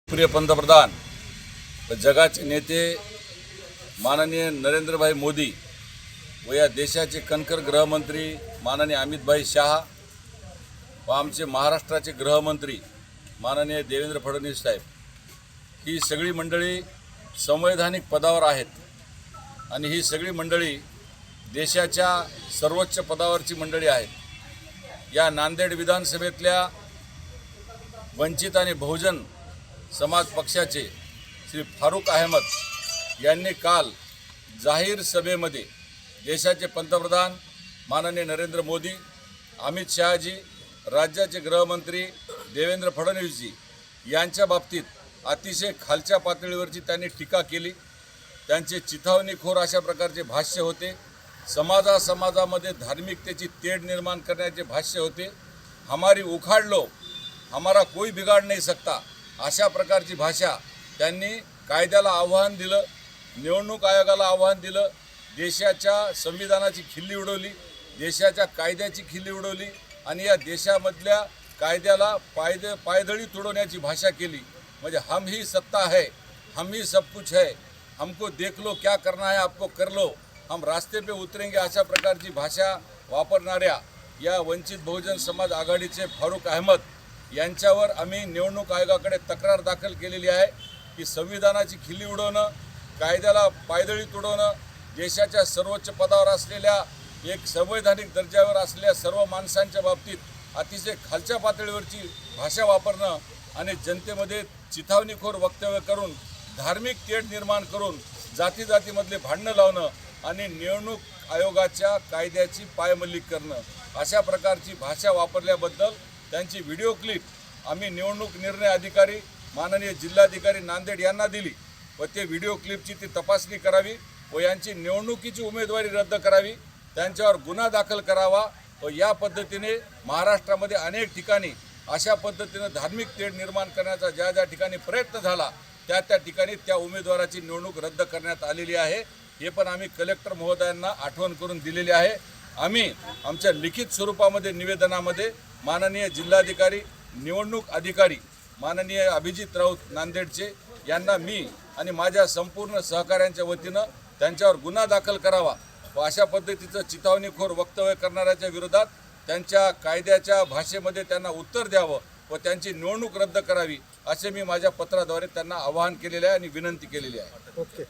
प्रिय पंतप्रधान व जगाचे नेते माननीय नरेंद्रभाई मोदी व या देशाचे कणखर गृहमंत्री माननीय अमितभाई शाह व आमचे महाराष्ट्राचे गृहमंत्री माननीय देवेंद्र फडणवीस साहेब ही सगळी मंडळी संवैधानिक पदावर आहेत आणि ही सगळी मंडळी देशाच्या सर्वोच्च पदावरची मंडळी आहेत। या नांदेड विधानसभेतल्या वंचित आणि बहुजन समाज पक्षाचे श्री फारुक अहमद यांनी काल जाहीर सभेमध्ये देशाचे पंतप्रधान माननीय नरेंद्र मोदी, अमित शहाजी, राज्याचे गृहमंत्री देवेंद्र फडणवीसजी यांच्या बाबतीत अतिशय खालच्या पातळीवरची त्यांनी टीका केली। त्यांचे चिथावणीखोर अशा प्रकारचे भाष्य होते। समाजामध्ये धार्मिकतेची तेढ निर्माण करण्याचे भाष्य होते। हमारी उखाड़ लो, हमारा कोई बिगाड़ नहीं सकता अशा प्रकारची भाषा त्यांनी कायद्याला आव्हान दिलं, निवडणूक आयोगाला आव्हान दिलं, देशाच्या संविधानाची खिल्ली उडवली, देशाच्या कायद्याची खिल्ली उडवली आणि या देशामधल्या कायद्याला पायदळी तुडवण्याची भाषा केली। म्हणजे हम ही सत्ता है, हम ही सब कुछ है, हमको देख लो, क्या करना है आपको कर लो, हम रास्ते पे उतरेंगे अशा प्रकारची भाषा वापरणाऱ्या या वंचित बहुजन समाज आघाडीचे फारुक अहमद यांच्यावर आम्ही निवडणूक आयोगाकडे तक्रार दाखल केलेली आहे की संविधानाची खिल्ली उडवणं, कायद्याला पायदळी तुडवणं, देशाच्या सर्वोच्च पदावर असलेल्या एक संवैधानिक दर्जावर असलेल्या सर्व माणसांच्या बाबतीत अतिशय खालच्या पातळीवरची भाषा वापरणं आणि जनतेमध्ये चिथावणीखोर वक्तव्य करून धार्मिक तेढ निर्माण करून जातीमधले भांडणं लावणं आणि निवडणूक आयोगाच्या कायद्याची पायमल्ली करणं अशा प्रकारची भाषा वापरल्याबद्दल त्यांची व्हिडिओ क्लिप आम्ही निवडणूक निर्णय अधिकारी माननीय जिल्हाधिकारी नांदेड यांना दिली व ते व्हिडिओ क्लिपची ती तपासणी करावी व यांची निवडणुकीची उमेदवारी रद्द करावी, त्यांच्यावर गुन्हा दाखल करावा व या पद्धतीने महाराष्ट्रामध्ये अनेक ठिकाणी अशा पद्धतीने धार्मिक तेढ निर्माण करण्याचा ज्या ठिकाणी प्रयत्न झाला त्या ठिकाणी त्या उमेदवाराची निवडणूक रद्द करण्यात आलेली आहे। हे पण आम्ही कलेक्टर महोदयांना आठवण करून दिलेली आहे। आम्ही आमच्या लिखित स्वरूपामध्ये निवेदनामध्ये माननीय जिल्हाधिकारी निवडणूक अधिकारी माननीय अभिजित राऊत नांदेडचे यांना मी आणि माझ्या संपूर्ण सहकाऱ्यांच्या वतीनं त्यांच्यावर गुन्हा दाखल करावा व अशा पद्धतीचं चिथावणीखोर वक्तव्य करणाऱ्याच्या विरोधात त्यांच्या कायद्याच्या भाषेमध्ये त्यांना उत्तर द्यावं व त्यांची निवडणूक रद्द करावी असे मी माझ्या पत्राद्वारे त्यांना आवाहन केलेले आहे आणि विनंती केलेली आहे। ओके।